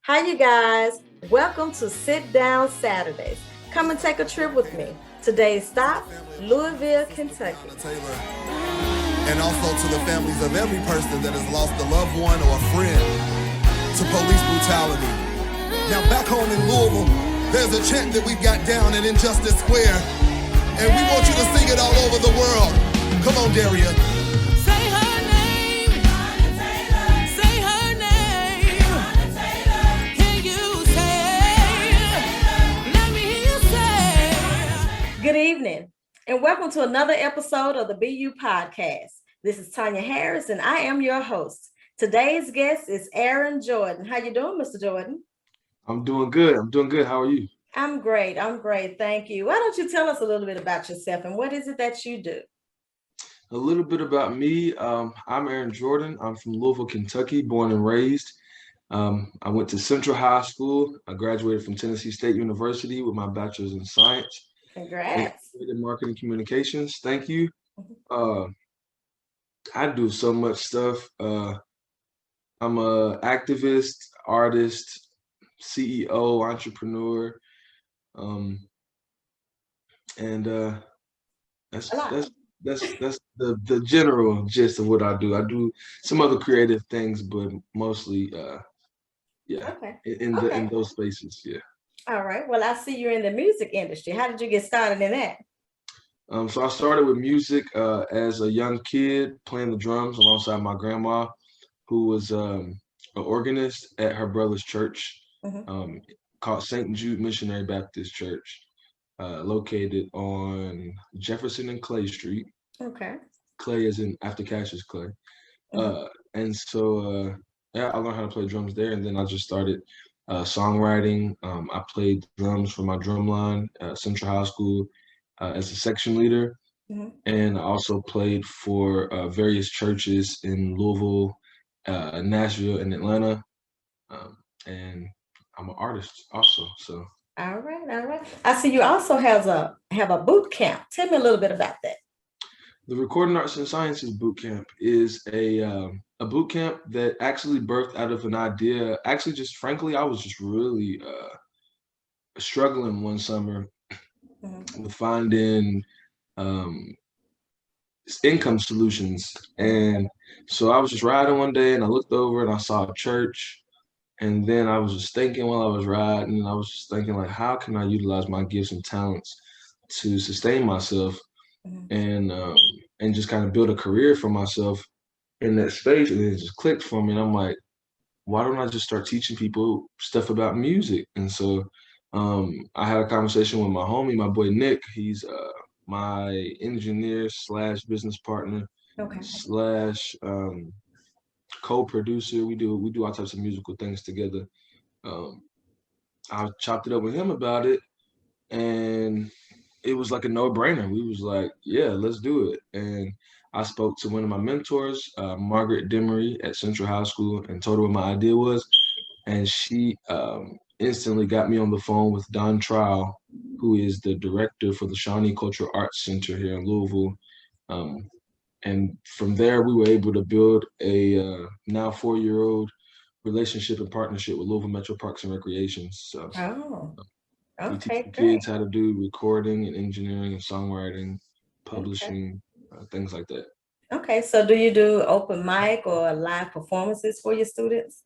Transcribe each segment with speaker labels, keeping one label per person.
Speaker 1: Hi, you guys. Welcome to Sit Down Saturdays. Come and take a trip with me. Today's stop, Louisville, Kentucky.
Speaker 2: And also to the families of every person that has lost a loved one or a friend to police brutality. Now back home in Louisville, there's a chant that we've got down at Injustice Square, and we want you to sing it all over the world. Come on, Daria.
Speaker 1: Good evening, and welcome to another episode of the BU Podcast. This is Tanya Harris, and I am your host. Today's guest is Aaron Jordan. How you doing, Mr. Jordan?
Speaker 3: I'm doing good. How are you?
Speaker 1: I'm great. Thank you. Why don't you tell us a little bit about yourself and what is it that you do?
Speaker 3: A little bit about me. I'm Aaron Jordan. I'm from Louisville, Kentucky, born and raised. I went to Central High School. I graduated from Tennessee State University with my bachelor's in science.
Speaker 1: Congrats.
Speaker 3: In marketing communications. Thank you. I do so much stuff. I'm an activist, artist, CEO, entrepreneur, and that's the general gist of what I do. I do some other creative things, but mostly, in those spaces, yeah.
Speaker 1: All right. Well, I see you're in the music industry. How did you get started in that?
Speaker 3: So I started with music as a young kid, playing the drums alongside my grandma, who was an organist at her brother's church, called St. Jude Missionary Baptist Church, located on Jefferson and Clay Street.
Speaker 1: Okay.
Speaker 3: Clay is in after Cassius Clay. And so I learned how to play drums there, and then I just started songwriting. I played drums for my drum line at Central High School as a section leader, and I also played for various churches in Louisville, Nashville, and Atlanta. And I'm an artist also. So.
Speaker 1: All right. I see you also have a boot camp. Tell me a little bit about that.
Speaker 3: The Recording Arts and Sciences Boot Camp is a boot camp that actually birthed out of an idea. Actually, just frankly, I was just really struggling one summer with finding income solutions. And so I was just riding one day and I looked over and I saw a church. And then I was just thinking while I was riding, and I was just thinking, like, how can I utilize my gifts and talents to sustain myself and just kind of build a career for myself in that space? And it just clicked for me. And I'm like, why don't I just start teaching people stuff about music? And so I had a conversation with my homie, my boy Nick. He's my engineer / business partner / co-producer. We do all types of musical things together. I chopped it up with him about it, and it was like a no-brainer. We was like, yeah, let's do it. And I spoke to one of my mentors, Margaret Demery at Central High School, and told her what my idea was. And she instantly got me on the phone with Don Trial, who is the director for the Shawnee Cultural Arts Center here in Louisville. And from there, we were able to build a now 4-year-old relationship and partnership with Louisville Metro Parks and Recreation. So we teach kids how to do recording and engineering and songwriting, publishing, things like that.
Speaker 1: Okay, so do you do open mic or live performances for your students?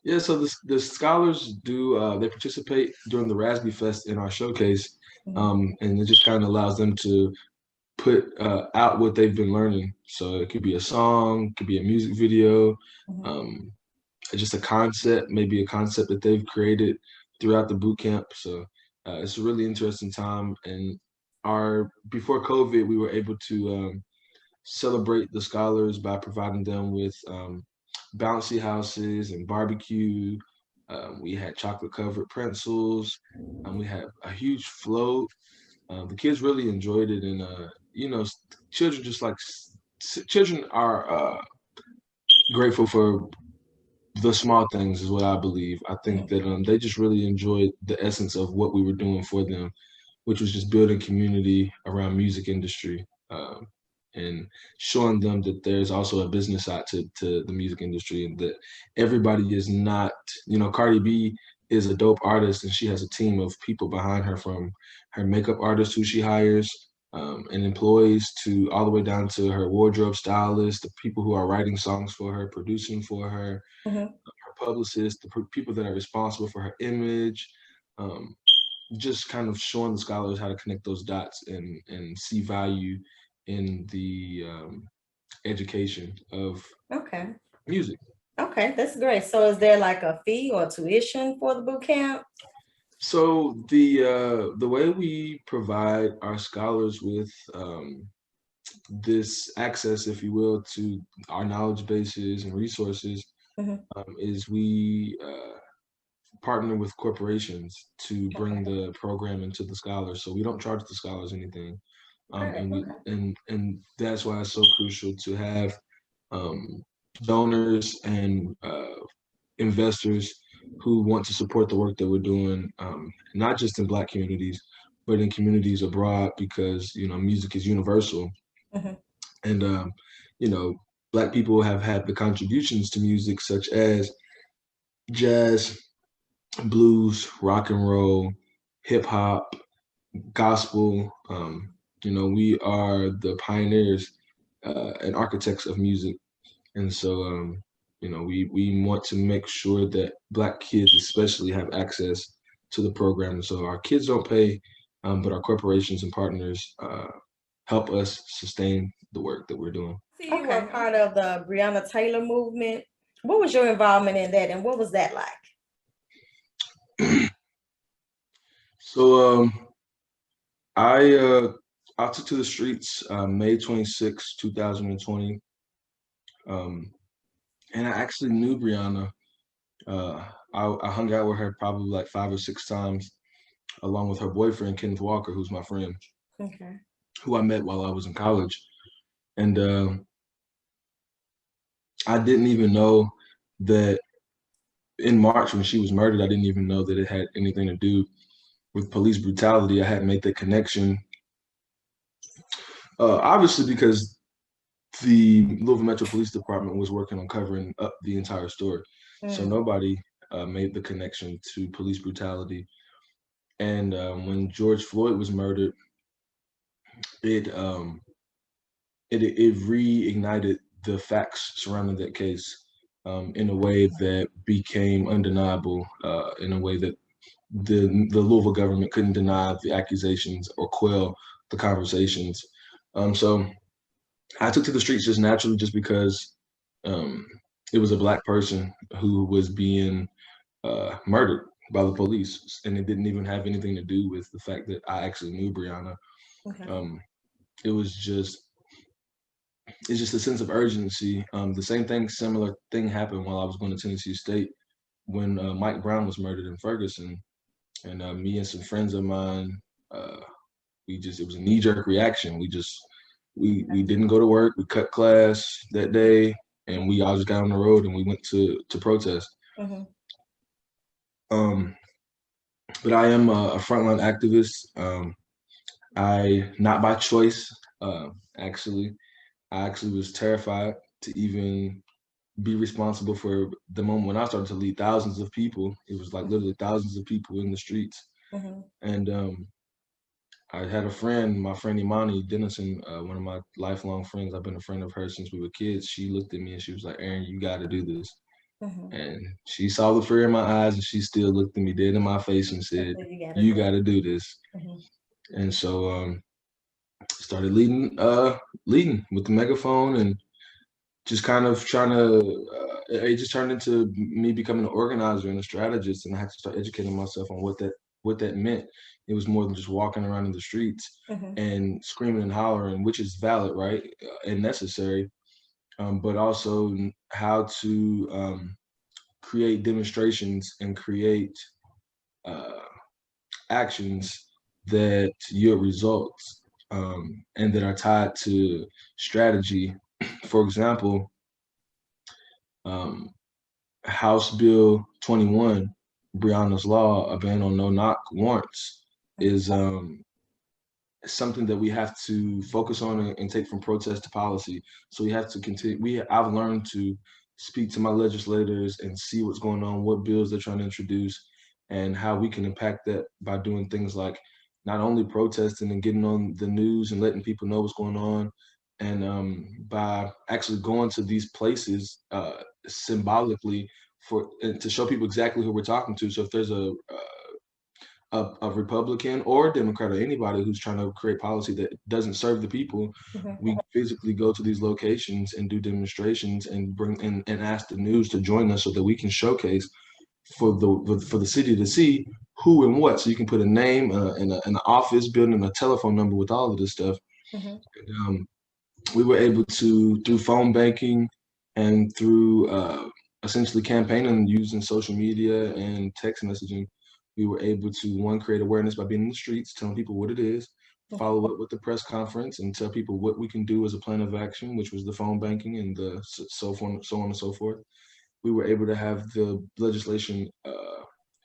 Speaker 3: Yeah, so the scholars do, they participate during the Raspberry Fest in our showcase, and it just kind of allows them to put out what they've been learning. So it could be a song, it could be a music video, just a concept, maybe a concept that they've created throughout the boot camp. So it's a really interesting time. And before COVID, we were able to celebrate the scholars by providing them with bouncy houses and barbecue. We had chocolate covered pretzels, and we had a huge float. The kids really enjoyed it, and children are grateful for the small things, is what I believe. I think that they just really enjoyed the essence of what we were doing for them, which was just building community around music industry. and showing them that there's also a business side to the music industry, and that everybody is not, Cardi B is a dope artist and she has a team of people behind her, from her makeup artist who she hires and employees, to all the way down to her wardrobe stylist, the people who are writing songs for her, producing for her,
Speaker 1: Mhm.
Speaker 3: her publicist, the people that are responsible for her image. Um, just kind of showing the scholars how to connect those dots and see value in the education of
Speaker 1: Okay.
Speaker 3: music.
Speaker 1: Okay, that's great. So is there like a fee or tuition for the boot camp?
Speaker 3: So the way we provide our scholars with this access, if you will, to our knowledge bases and resources
Speaker 1: Mhm.
Speaker 3: is we partner with corporations to bring
Speaker 1: Okay.
Speaker 3: the program into the scholars. So we don't charge the scholars anything,
Speaker 1: Great.
Speaker 3: and we
Speaker 1: Okay.
Speaker 3: and that's why it's so crucial to have um, donors and investors who want to support the work that we're doing, not just in Black communities, but in communities abroad, because music is universal,
Speaker 1: Mhm.
Speaker 3: and you know Black people have had the contributions to music such as jazz, blues, rock and roll, hip hop, gospel. We are the pioneers and architects of music, and so we want to make sure that Black kids, especially, have access to the program. So our kids don't pay, but our corporations and partners help us sustain the work that we're doing.
Speaker 1: See, you were part of the Breonna Taylor movement. What was your involvement in that, and what was that like?
Speaker 3: So I took to the streets May 26, 2020, and I actually knew Brianna. I hung out with her probably like 5 or 6 times, along with her boyfriend Kenneth Walker, who's my friend,
Speaker 1: Okay.
Speaker 3: who I met while I was in college. And I didn't even know that in March when she was murdered, I didn't even know that it had anything to do with police brutality. I hadn't made the connection, obviously because the Louisville Metro Police Department was working on covering up the entire story. So
Speaker 1: Mm.
Speaker 3: nobody made the connection to police brutality. And when George Floyd was murdered, it it reignited the facts surrounding that case in a way that became undeniable, in a way that the Louisville government couldn't deny the accusations or quell the conversations. So I took to the streets just naturally, just because um, it was a Black person who was being murdered by the police, and it didn't even have anything to do with the fact that I actually knew Brianna.
Speaker 1: Okay.
Speaker 3: Um, it was just it's just a sense of urgency. The similar thing happened while I was going to Tennessee State when Mike Brown was murdered in Ferguson, and me and some friends of mine, uh, it was a knee jerk reaction. We didn't go to work. We cut class that day, and we all just got on the road and we went to protest.
Speaker 1: Mm-hmm.
Speaker 3: Um, but I am a frontline activist. I not by choice, actually. I actually was terrified to even be responsible for the moment when I started to lead thousands of people. It was like literally thousands of people in the streets.
Speaker 1: Mm-hmm.
Speaker 3: And I had a friend, my friend Imani Dennison, one of my lifelong friends. I've been a friend of hers since we were kids. She looked at me and she was like, "Aaron, you got to do this."
Speaker 1: Mm-hmm.
Speaker 3: And she saw the fear in my eyes, and she still looked at me dead in my face and said,
Speaker 1: You got to
Speaker 3: "You
Speaker 1: do
Speaker 3: got
Speaker 1: it.
Speaker 3: to do this."
Speaker 1: Mm-hmm.
Speaker 3: And so started leading with the megaphone, and just kind of trying to it just turned into me becoming an organizer and a strategist, and I had to start educating myself on what that meant. It was more than just walking around in the streets
Speaker 1: Mm-hmm.
Speaker 3: and screaming and hollering, which is valid, right, and necessary, but also how to create demonstrations and create uh, actions that yield results, and that are tied to strategy. For example, um, House Bill 21, Breonna's Law, a ban on no knock warrants, is something that we have to focus on and take from protest to policy. So we have to continue. I've learned to speak to my legislators and see what's going on, what bills they're trying to introduce, and how we can impact that by doing things like not only protesting and getting on the news and letting people know what's going on, and by actually going to these places symbolically for and to show people exactly who we're talking to. So if there's a Republican or a Democrat or anybody who's trying to create policy that doesn't serve the people, we physically go to these locations and do demonstrations and and ask the news to join us so that we can showcase for the city to see who and what. So you can put a name and an office building and a telephone number with all of this stuff. And, we were able to, through phone banking and through essentially campaigning using social media and text messaging, we were able to, one, create awareness by being in the streets, telling people what it is, follow up with the press conference and tell people what we can do as a plan of action, which was the phone banking and the so on and so forth. We were able to have the legislation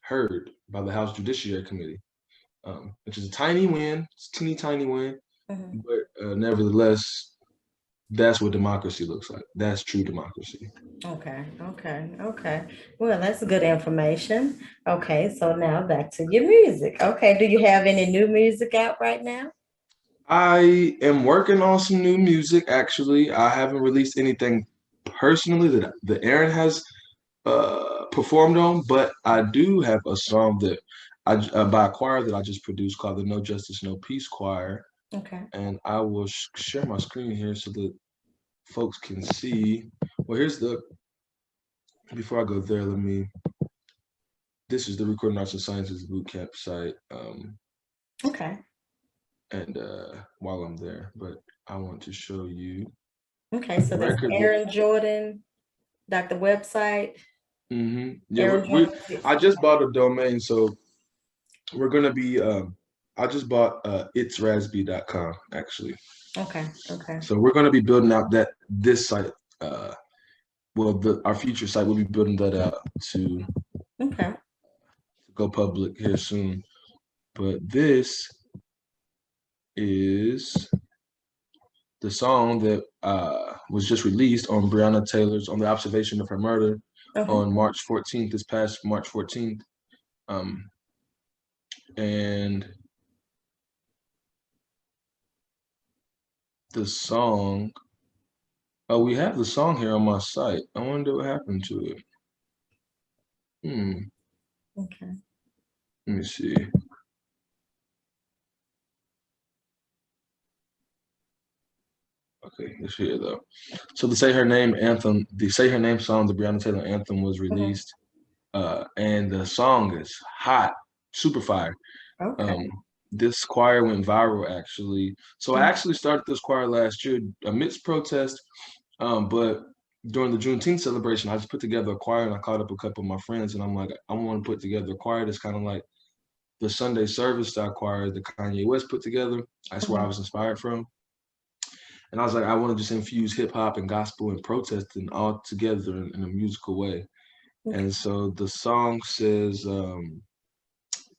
Speaker 3: heard by the House Judiciary Committee, which is a tiny win, it's a teeny tiny win, but nevertheless, that's what democracy looks like. That's true democracy.
Speaker 1: Okay. Well, that's good information. Okay, so now back to your music. Okay, do you have any new music out right now?
Speaker 3: I am working on some new music. Actually, I haven't released anything personally that Aaron has performed on, but I do have a song that I by a choir that I just produced called the No Justice No Peace Choir,
Speaker 1: Okay.
Speaker 3: and I will share my screen here so that folks can see. Well, here's the. Before I go there, let me. This is the Recording Arts and Sciences Bootcamp site.
Speaker 1: Okay.
Speaker 3: And while I'm there, but I want to show you
Speaker 1: Okay, so that's
Speaker 3: record.
Speaker 1: Aaron Jordan, the website.
Speaker 3: Yeah,
Speaker 1: Aaron
Speaker 3: we
Speaker 1: Jordan.
Speaker 3: I just bought a domain, so we're gonna be. I just bought itsrasby.com actually.
Speaker 1: Okay.
Speaker 3: So we're gonna be building out this site. Well, our future site, we'll be building that out to go public here soon. But this is the song that was just released on Breonna Taylor's, on the observation of her murder on March 14th, this past March 14th. And the song, we have the song here on my site. I wonder what happened to it.
Speaker 1: Okay.
Speaker 3: Let me see. Okay, it's here though. So the Say Her Name anthem, the Say Her Name song, the Breonna Taylor anthem was released. And the song is hot, super fire.
Speaker 1: Okay.
Speaker 3: This choir went viral actually. So I actually started this choir last year amidst protest, but during the Juneteenth celebration, I just put together a choir and I called up a couple of my friends and I'm like, I want to put together a choir that's kind of like the Sunday service style choir that Kanye West put together. That's where I was inspired from. And I was like, I want to just infuse hip hop and gospel and protesting all together in a musical way. And so the song says,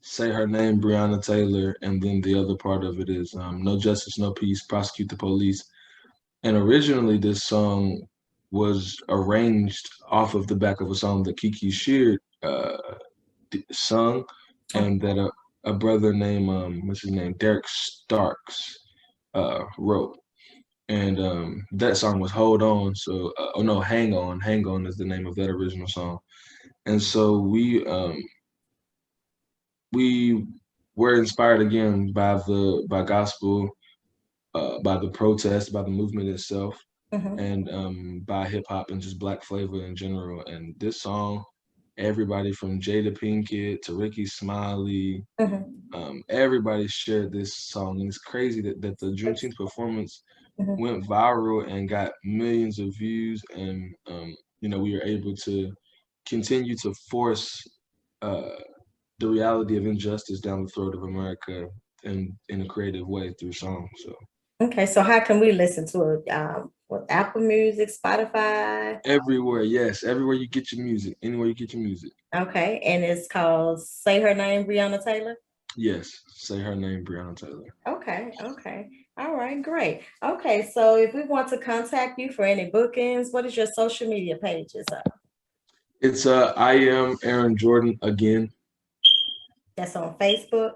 Speaker 3: say her name, Breonna Taylor, and then the other part of it is no justice, no peace, prosecute the police. And originally this song was arranged off of the back of a song that Kiki Sheard sung, and that a brother named, what's his name, Derek Starks wrote. And that song was Hold On. So, Hang On. Hang On is the name of that original song. And so we were inspired again by gospel, by the protest, by the movement itself, and by hip hop and just Black flavor in general. And this song, everybody from Jada Pinkett to Ricky Smiley, everybody shared this song. And it's crazy that the Juneteenth performance went viral and got millions of views. And we were able to continue to force the reality of injustice down the throat of America in a creative way through song. So
Speaker 1: okay, so how can we listen to it? With Apple Music, Spotify?
Speaker 3: Everywhere, yes, everywhere you get your music, anywhere you get your music.
Speaker 1: Okay, and it's called Say Her Name, Breonna Taylor?
Speaker 3: Yes, say her name, Breonna Taylor.
Speaker 1: Okay, okay. All right, great. Okay, so if we want to contact you for any bookings, what is your social media pages?
Speaker 3: It's I am Aaron Jordan again.
Speaker 1: That's on Facebook.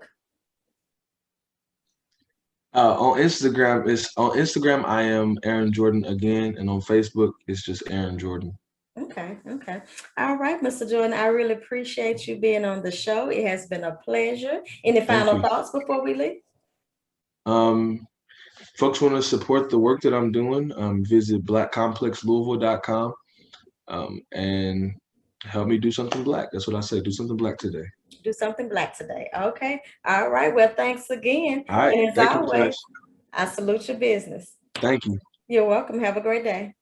Speaker 3: On Instagram I am Aaron Jordan again, and on Facebook it's just Aaron Jordan.
Speaker 1: Okay, okay. All right, Mr. Jordan, I really appreciate you being on the show. It has been a pleasure. Any
Speaker 3: Thank
Speaker 1: final
Speaker 3: you.
Speaker 1: thoughts before we leave?
Speaker 3: Folks want to support the work that I'm doing, visit blackcomplexlouisville.com and help me do something black. That's what I say. Do something black today.
Speaker 1: Do something black today. Okay. All right. Well, thanks again.
Speaker 3: All right.
Speaker 1: And as
Speaker 3: Thank you,
Speaker 1: always,
Speaker 3: Josh.
Speaker 1: I salute your business.
Speaker 3: Thank you.
Speaker 1: You're welcome. Have a great day.